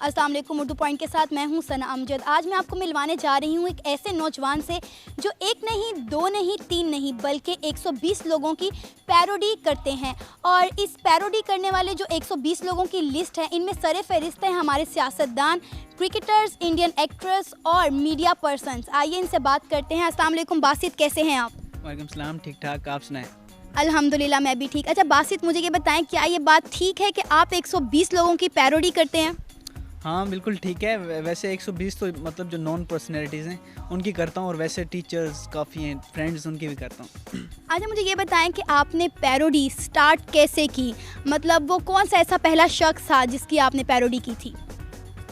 अस्सलाम वालेकुम। उर्दू पॉइंट के साथ मैं हूं सना अमजद। आज मैं आपको मिलवाने जा रही हूं एक ऐसे नौजवान से जो एक नहीं, दो नहीं, तीन नहीं बल्कि 120 लोगों की पैरोडी करते हैं। और इस पैरोडी करने वाले जो 120 लोगों की लिस्ट है, इनमें सरे फहरिस्त हैं हमारे सियासतदान, क्रिकेटर्स, इंडियन एक्ट्रेस और मीडिया पर्सन्स। आइए इनसे बात करते हैं। अस्सलाम वालेकुम बासित, कैसे हैं आप? वालेकुम सलाम, ठीक ठाक, आप सुनाएं? अल्हम्दुलिल्लाह मैं भी ठीक। अच्छा बासित, मुझे ये बताएं, क्या ये बात ठीक है कि आप 120 लोगों की पैरोडी करते हैं? हाँ बिल्कुल ठीक है। वैसे 120 तो मतलब जो नॉन पर्सनैलिटीज़ हैं उनकी करता हूँ, और वैसे टीचर्स काफ़ी हैं, फ्रेंड्स, उनकी भी करता हूँ। अच्छा मुझे ये बताएं कि आपने पैरोडी स्टार्ट कैसे की? मतलब वो कौन सा ऐसा पहला शख्स था जिसकी आपने पैरोडी की थी?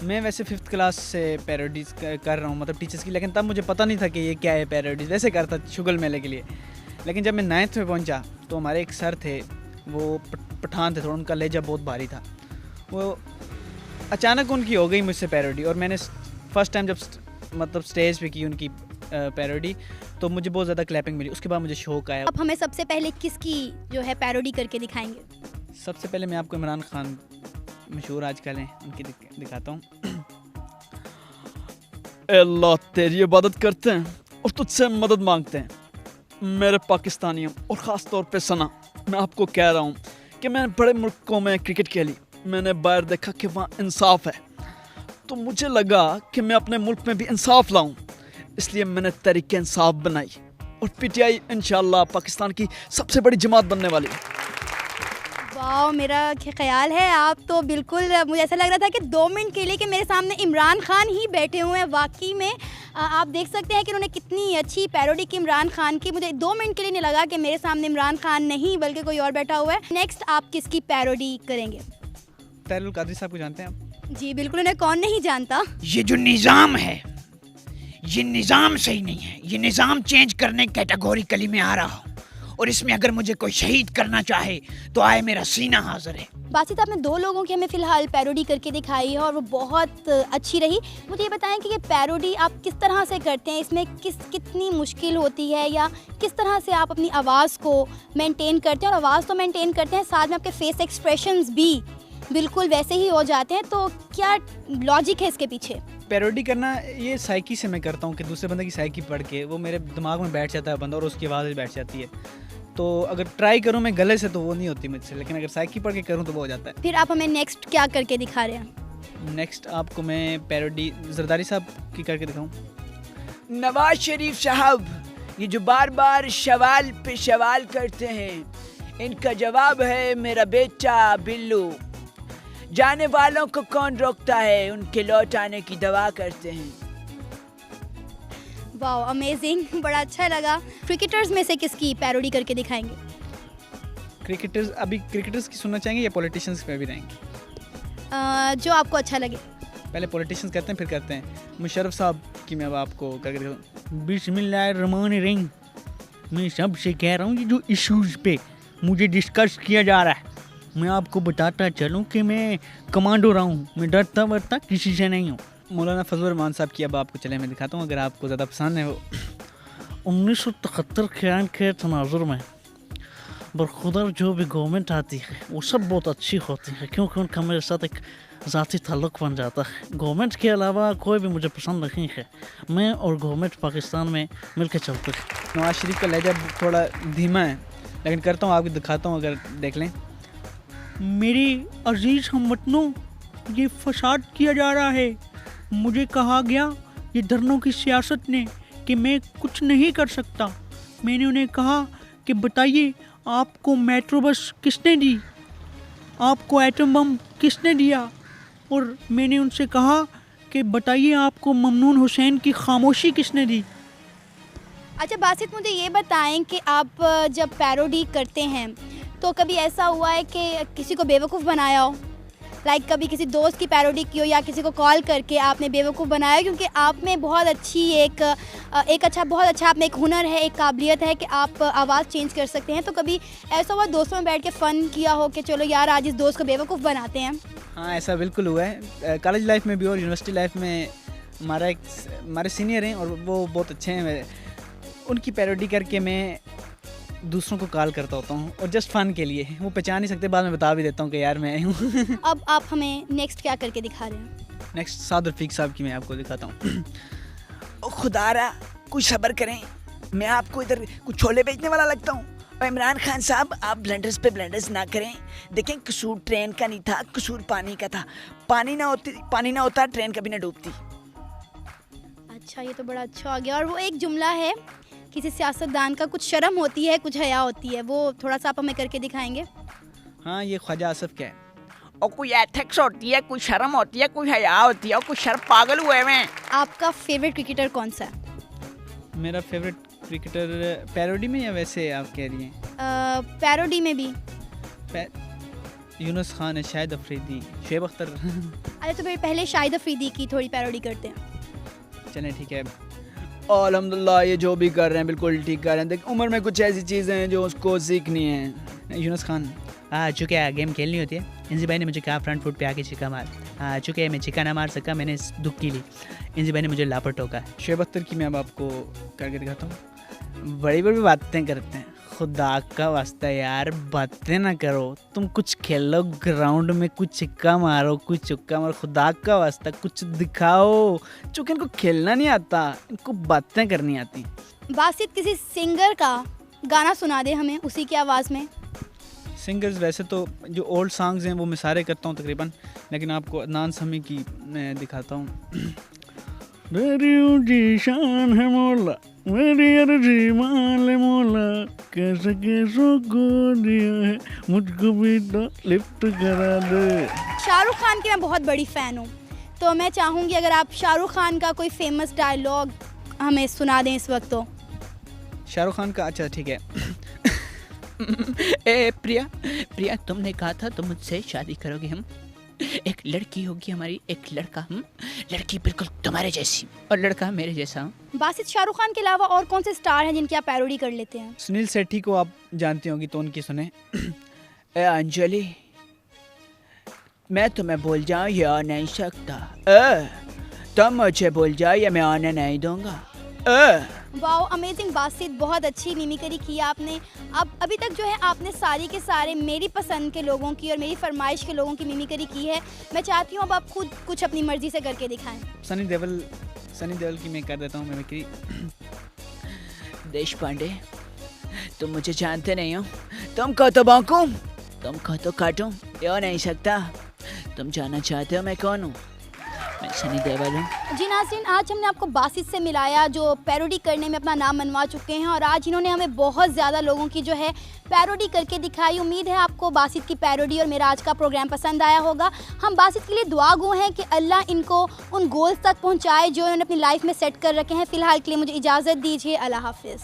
मैं वैसे 5th क्लास से पैरोडीज कर रहा हूँ, मतलब टीचर्स की, लेकिन तब मुझे पता नहीं था कि ये क्या है पैरोडीज। वैसे करता शुगल मेले के लिए, लेकिन जब मैं 9th में पहुँचा तो हमारे एक सर थे, वो पठान थे थोड़ा, उनका लहजा बहुत भारी था। वो अचानक उनकी हो गई मुझसे पैरोडी, और मैंने फर्स्ट टाइम जब मतलब स्टेज पे की उनकी पैरोडी तो मुझे बहुत ज़्यादा क्लैपिंग मिली। उसके बाद मुझे शौक आया। अब हमें सबसे पहले किसकी जो है पैरोडी करके दिखाएंगे? सबसे पहले मैं आपको इमरान खान, मशहूर आजकल हैं, उनकी दिखाता हूँ। अल्लाह तेरी इबादत करते हैं और तुझसे मदद मांगते हैं, मेरे पाकिस्तानियों, और ख़ास तौर पे सना, मैं आपको कह रहा हूँ कि मैंने बड़े मुल्कों में क्रिकेट खेली, मैंने बाहर देखा कि वहाँ इंसाफ है, तो मुझे लगा कि मैं अपने मुल्क में भी इंसाफ लाऊं, इसलिए मैंने तहरीक इंसाफ बनाई, और पीटीआई इंशाल्लाह पाकिस्तान की सबसे बड़ी जमात बनने वाली है। वाह, मेरा ख्याल है आप तो बिल्कुल, मुझे ऐसा लग रहा था कि 2 मिनट के लिए कि मेरे सामने इमरान खान ही बैठे हुए हैं। वाकई में आप देख सकते हैं कि उन्होंने कितनी अच्छी पैरोडी की इमरान खान की। मुझे 2 मिनट के लिए नहीं लगा कि मेरे सामने इमरान खान नहीं बल्कि कोई और बैठा हुआ है। नेक्स्ट आप किसकी पैरोडी करेंगे? तहरुल कादरी साहब को जानते हैं आप? जी बिल्कुल, उन्हें कौन नहीं जानता। ये जो निज़ाम है, ये निज़ाम सही नहीं है। ये निज़ाम चेंज करने कैटेगोरिकली में आ रहा हूँ, और इसमें अगर मुझे कोई शहीद करना चाहे तो आए, मेरा सीना हाजिर है। बासित, आपने 2 लोगों की हमें फ़िलहाल पैरोडी करके दिखाई है और वो बहुत अच्छी रही। मुझे ये बताएं कि ये पैरोडी आप किस तरह से करते हैं? इसमें कितनी मुश्किल होती है, या किस तरह से आप अपनी आवाज़ को मेंटेन करते हैं? और आवाज़ तो मेंटेन करते हैं, साथ में आपके फेस एक्सप्रेशंस भी बिल्कुल वैसे ही हो जाते हैं, तो क्या लॉजिक है इसके पीछे? पैरोडी करना ये साइकी से मैं करता हूँ कि दूसरे बंदे की साइकी पढ़ के वो मेरे दिमाग में बैठ जाता है बंदा, और उसकी आवाज़ भी बैठ जाती है। तो अगर ट्राई करूँ मैं गले से तो वो नहीं होती मुझसे, लेकिन अगर साइकी पढ़ के करूँ तो वो हो जाता है। फिर आप हमें नेक्स्ट क्या करके दिखा रहे हैं? नेक्स्ट आपको मैं पैरोडी जरदारी साहब की करके दिखाऊँ। नवाज शरीफ साहब, ये जो बार बार सवाल पे सवाल करते हैं, इनका जवाब है मेरा बेटा बिल्लू। जाने वालों को कौन रोकता है, उनके लौट आने की दवा करते हैं। वाह, अमेजिंग, बड़ा अच्छा लगा। क्रिकेटर्स में से किसकी पैरोडी करके दिखाएंगे? क्रिकेटर्स, अभी क्रिकेटर्स की सुनना चाहेंगे या पॉलिटिशियंस पे भी रहेंगे? जो आपको अच्छा लगे। पहले पॉलिटिशियंस करते हैं, फिर करते हैं मुशर्रफ साहब की। मैं अब आपको करके दिखाऊँ। बिस्मिल्लाहिर्रहमानिर्रहीम। मैं सबसे कह रहा हूँ कि जो इशूज़ पे मुझे डिस्कस किया जा रहा है, मैं आपको बताता चलूँ कि मैं कमांडो रहा हूँ, मैं डरता वरता किसी से नहीं हूँ। मौलाना फजल रहमान साहब की अब आपको चले मैं दिखाता हूँ, अगर आपको ज़्यादा पसंद है वो। 1973 के आइन के तनाजुर में बरखुदर जो भी गवर्नमेंट आती है वो सब बहुत अच्छी होती है, क्योंकि उनका मेरे साथ एक ज़ाती ताल्लुक़ बन जाता है। गवर्नमेंट के अलावा कोई भी मुझे पसंद नहीं है। मैं और गवर्नमेंट पाकिस्तान में मिल के चलते हैं। नवाज शरीफ का लहजा थोड़ा धीमा है, लेकिन करता हूँ, आपको दिखाता हूँ, अगर देख लें। मेरे अजीज़ हमवतनों, ये फसाद किया जा रहा है। मुझे कहा गया ये धरनों की सियासत ने कि मैं कुछ नहीं कर सकता। मैंने उन्हें कहा कि बताइए आपको मेट्रो बस किसने दी, आपको एटम बम किसने दिया, और मैंने उनसे कहा कि बताइए आपको ममनून हुसैन की खामोशी किसने दी। अच्छा बासित, मुझे ये बताएं कि आप जब पैरोडी करते हैं तो कभी ऐसा हुआ है कि किसी को बेवकूफ़ बनाया हो? लाइक कभी किसी दोस्त की पैरोडी की हो, या किसी को कॉल करके आपने बेवकूफ़ बनाया? क्योंकि आप में बहुत अच्छी बहुत अच्छा आप में एक हुनर है, एक काबिलियत है कि आप आवाज़ चेंज कर सकते हैं। तो कभी ऐसा हुआ दोस्तों में बैठ के फ़न किया हो कि चलो यार आज इस दोस्त को बेवकूफ़ बनाते हैं? हाँ, ऐसा बिल्कुल हुआ है। कॉलेज लाइफ में भी और यूनिवर्सिटी लाइफ में। हमारे सीनियर हैं और वो बहुत अच्छे हैं। उनकी पैरोडी करके मैं दूसरों को कॉल करता होता हूँ और जस्ट फन के लिए, वो पहचान नहीं सकते, बाद में बता भी देता हूँ कि यार मैं आई हूँ। अब आप हमें नेक्स्ट क्या करके दिखा रहे हैं? नेक्स्ट साद रफीक साहब की मैं आपको दिखाता हूँ। ओ खुदारा कुछ सब्र करें, मैं आपको इधर कुछ छोले बेचने वाला लगता हूँ। और इमरान खान साहब आप ब्लेंडर्स पे ब्लेंडर्स ना करें। देखें कसूर ट्रेन का नहीं था, कसूर पानी का था। पानी ना होता ट्रेन कभी ना डूबती। अच्छा, ये तो बड़ा अच्छा आ गया। और वो एक जुमला है किसी सियासतदान का, कुछ शर्म होती है कुछ हया होती है, वो थोड़ा सा आप हमें करके दिखाएंगे? हाँ, ये ख्वाजा आसफ क्या है? और कोई एथिक्स होती है, कोई शर्म होती है, कोई हया होती है, और कुछ शर्म पागल हुए हैं। आपका फेवरेट क्रिकेटर कौन सा है? मेरा फेवरेट क्रिकेटर पैरोडी में या वैसे आप कह रही हैं? पैरोडी में भी। यूनुस खान है, शाहिद अफरीदी, शुएब अख्तर। अरे तो फिर पहले शाहिद अफरीदी की थोड़ी पैरोडी करते हैं। चलें ठीक है। अल्हम्दुलिल्लाह, ये जो भी कर रहे हैं बिल्कुल ठीक कर रहे हैं। देख, उम्र में कुछ ऐसी चीज़ें हैं जो उसको सीखनी है। यूनुस खान, चूँकि गेम खेलनी होती है, इंजी भाई ने मुझे कहा फ्रंट फुट पे आके चिक्का मार। चूँकि मैं चिक्का ना मार सका, मैंने दुख की ली, इंजी भाई ने मुझे लापट टोका। शुएब अख्तर की मैं अब आपको करके दिखाता हूँ। बड़ी बड़ी बातें करते हैं, खुदा का वास्ता यार बातें ना करो। तुम कुछ खेलो ग्राउंड में, कुछ चिक्का मारो, कुछ चुक्का मारो, खुदा का वास्ता कुछ दिखाओ। चूँकि इनको खेलना नहीं आता, इनको बातें करनी आती। बासित किसी सिंगर का गाना सुना दे हमें उसी की आवाज़ में। सिंगर्स वैसे तो जो ओल्ड सॉन्ग्स हैं वो मैं सारे करता हूँ तकरीबन, लेकिन आपको अदनान समी की मैं दिखाता हूँ। मेरी ऊंची शान है मौला, मेरी अर्जी मान ले मौला, कैसे कैसों को दिया है, मुझको भी तो लिफ्ट करा दे। शाहरुख खान की मैं बहुत बड़ी फ़ैन हूँ, तो मैं चाहूँगी अगर आप शाहरुख खान का कोई फेमस डायलॉग हमें सुना दें इस वक्त। तो शाहरुख खान का, अच्छा ठीक है। ए प्रिया, तुमने कहा था तुम मुझसे शादी करोगे। हम एक लड़की होगी हमारी, एक लड़का, हम लड़की बिल्कुल तुम्हारे जैसी और लड़का मेरे जैसा। बासित, शाहरुख खान के अलावा और कौन से स्टार हैं जिनकी आप पैरोडी कर लेते हैं? सुनील शेट्टी को आप जानती होंगी तो उनकी सुने। ए अंजलि, मैं तुम्हें भूल जाऊं ये आ नहीं सकता। तुम मुझे भूल जाओ या मैं आने नहीं दूंगा। वाओ, अमेजिंग बासित, बहुत अच्छी मिमिक्री की आपने। अब अभी तक जो है आपने सारी के सारे मेरी पसंद के लोगों की और मेरी फरमाइश के लोगों की मिमिक्री की है। मैं चाहती हूँ अब आप खुद कुछ अपनी मर्जी से करके दिखाएं। सनी देओल की मैं कर देता हूँ मिमिक्री। देश पांडे, तुम मुझे जानते नहीं हो। तुम कहो तो भौंकूं, तुम कहो तो काटूं, ये हो नहीं सकता। तुम जानना चाहते हो मैं कौन हूँ? मैं सनी देओल हूँ। जी नाज़रीन, आज हमने आपको बासित से मिलाया जो पैरोडी करने में अपना नाम मनवा चुके हैं, और आज इन्होंने हमें बहुत ज़्यादा लोगों की जो है पैरोडी करके दिखाई। उम्मीद है आपको बासित की पैरोडी और मेरा आज का प्रोग्राम पसंद आया होगा। हम बासित के लिए दुआ गो हैं कि अल्लाह इनको उन गोल्स तक पहुँचाए जो इन्होंने अपनी लाइफ में सेट कर रखे हैं। फ़िलहाल के लिए मुझे इजाज़त दीजिए। अल्लाह हाफिज़।